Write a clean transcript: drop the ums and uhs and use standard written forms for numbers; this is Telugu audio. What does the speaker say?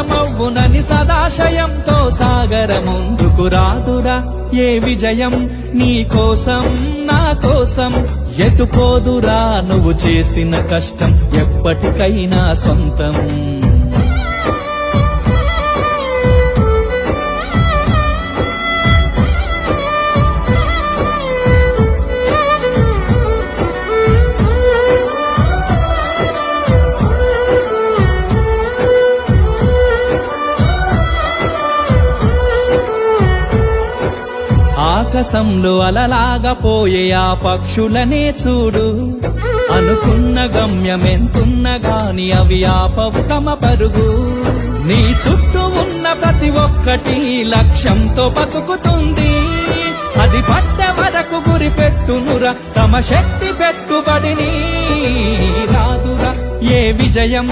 సార్థకమవ్వునని సదాశయంతో సాగర ముందుకు రాదురా ఏ విజయం నీ కోసం నా కోసం ఎటుపోదురా నువ్వు చేసిన కష్టం ఎప్పటికైనా సొంతం ఆకాశంలో అలలాగా పోయే ఆ పక్షులనే చూడు అనుకున్న గమ్యమెంతున్న గాని అవి ఆపవు తమ పరుగు నీ చుట్టూ ఉన్న ప్రతి ఒక్కటి లక్ష్యంతో బతుకుతుంది అది పట్ట వరకు గురి పెట్టునురా తమ శక్తి పెట్టుబడిని రాదురా ఏ విజయం